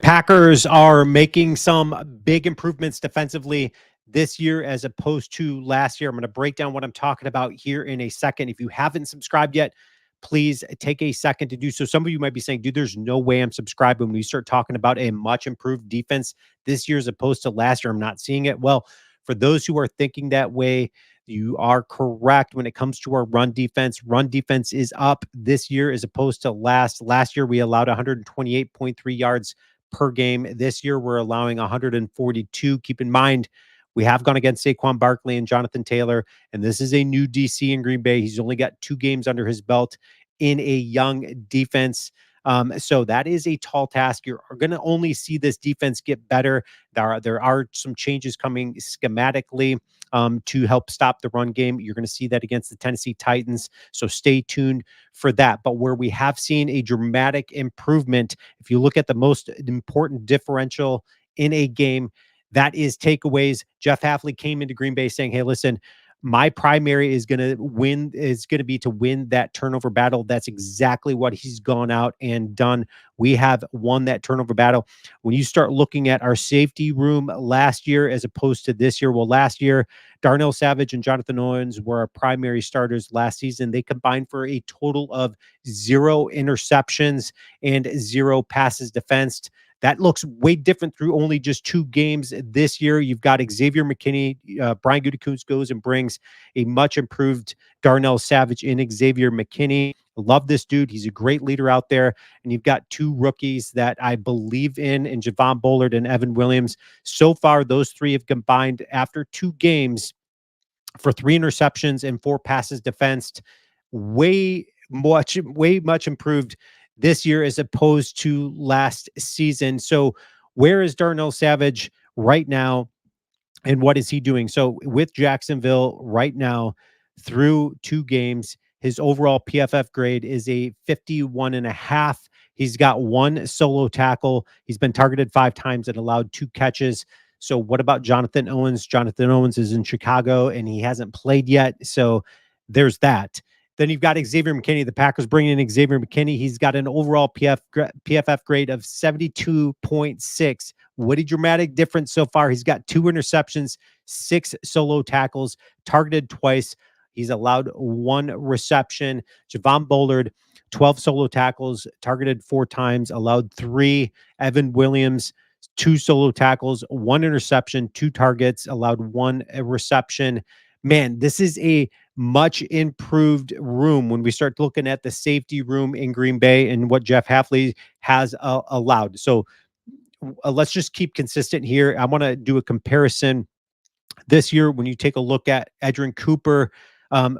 Packers are making some big improvements defensively this year as opposed to last year. I'm going to break down what I'm talking about here in a second. If you haven't subscribed yet, please take a second to do so. Some of you might be saying, dude, there's no way I'm subscribed when we start talking about a much improved defense this year as opposed to last year. I'm not seeing it. Well, for those who are thinking that way, you are correct when it comes to our run defense. Run defense is up this year as opposed to last. Last year, we allowed 128.3 yards per game. This year, we're allowing 142. Keep in mind, we have gone against Saquon Barkley and Jonathan Taylor, and this is a new DC in Green Bay. He's only got 2 games under his belt in a young defense. So that is a tall task. You're going to only see this defense get better. There are some changes coming schematically to help stop the run game. You're going to see that against the Tennessee Titans. So stay tuned for that. But where we have seen a dramatic improvement, if you look at the most important differential in a game, that is takeaways. Jeff Hafley came into Green Bay saying, hey, listen, my primary is going to be to win that turnover battle. That's exactly what he's gone out and done. We have won that turnover battle. When you start looking at our safety room last year as opposed to this year, well, last year, Darnell Savage and Jonathan Owens were our primary starters last season. They combined for a total of 0 interceptions and 0 passes defensed. That looks way different through only just 2 games this year. You've got Xavier McKinney. Brian Gutekunst goes and brings a much improved Darnell Savage in Xavier McKinney. Love this dude. He's a great leader out there. And you've got 2 rookies that I believe in Javon Bullard and Evan Williams. So far, those 3 have combined after 2 games for 3 interceptions and 4 passes defensed. Way much improved this year as opposed to last season. So where is Darnell Savage right now and what is he doing? So with Jacksonville right now through 2 games, his overall PFF grade is a 51.5. He's got 1 solo tackle. He's been targeted 5 times and allowed 2 catches. So what about Jonathan Owens? Jonathan Owens is in Chicago and he hasn't played yet. So there's that. Then you've got Xavier McKinney. The Packers bring in Xavier McKinney. He's got an overall PFF grade of 72.6. What a dramatic difference so far. He's got 2 interceptions, 6 solo tackles, targeted twice. He's allowed 1 reception. Javon Bullard, 12 solo tackles, targeted 4 times, allowed 3. Evan Williams, 2 solo tackles, 1 interception, 2 targets, allowed 1 reception. Man, this is a much improved room when we start looking at the safety room in Green Bay and what Jeff Hafley has allowed. So let's just keep consistent here. I want to do a comparison this year when you take a look at Edgerrin Cooper,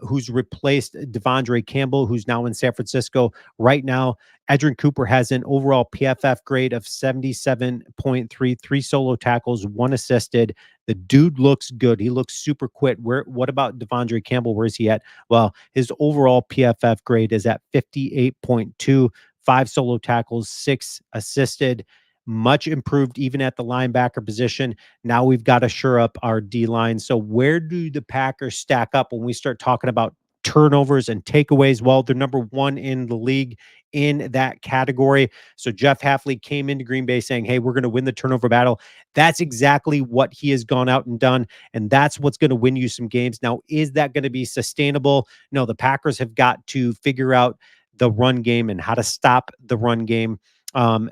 who's replaced Devondre Campbell, who's now in San Francisco. Right now, Edgerrin Cooper has an overall PFF grade of 77.3, 3 solo tackles, 1 assisted. The dude looks good. He looks super quick. What about Devondre Campbell? Where is he at? Well, his overall PFF grade is at 58.2, 5 solo tackles, 6 assisted. Much improved even at the linebacker position. Now we've got to shore up our D-line. So where do the Packers stack up when we start talking about turnovers and takeaways? Well, they're number 1 in the league in that category. So Jeff Hafley came into Green Bay saying, hey, we're going to win the turnover battle. That's exactly what he has gone out and done. And that's what's going to win you some games. Now, is that going to be sustainable? No, the Packers have got to figure out the run game and how to stop the run game.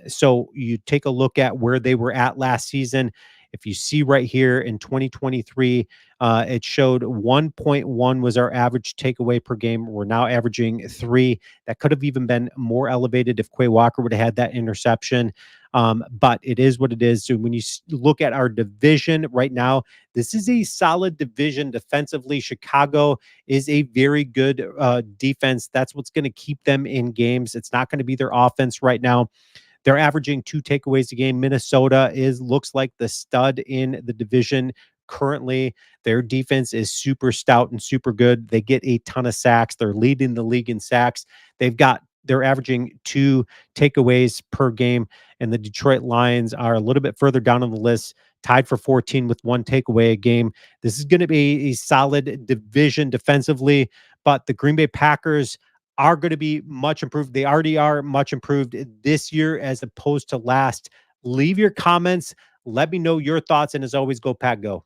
So you take a look at where they were at last season. If you see right here in 2023, it showed 1.1 was our average takeaway per game. We're now averaging 3. That could have even been more elevated if Quay Walker would have had that interception. But it is what it is. So when you look at our division right now, this is a solid division defensively. Chicago is a very good defense. That's what's going to keep them in games. It's not going to be their offense right now. They're averaging 2 takeaways a game. Minnesota looks like the stud in the division currently. Their defense is super stout and super good. They get a ton of sacks. They're leading the league in sacks. They're averaging 2 takeaways per game, and the Detroit Lions are a little bit further down on the list, tied for 14 with 1 takeaway a game. This is going to be a solid division defensively, but the Green Bay Packers are going to be much improved. They already are much improved this year as opposed to last. Leave your comments. Let me know your thoughts. And as always, go Pack Go.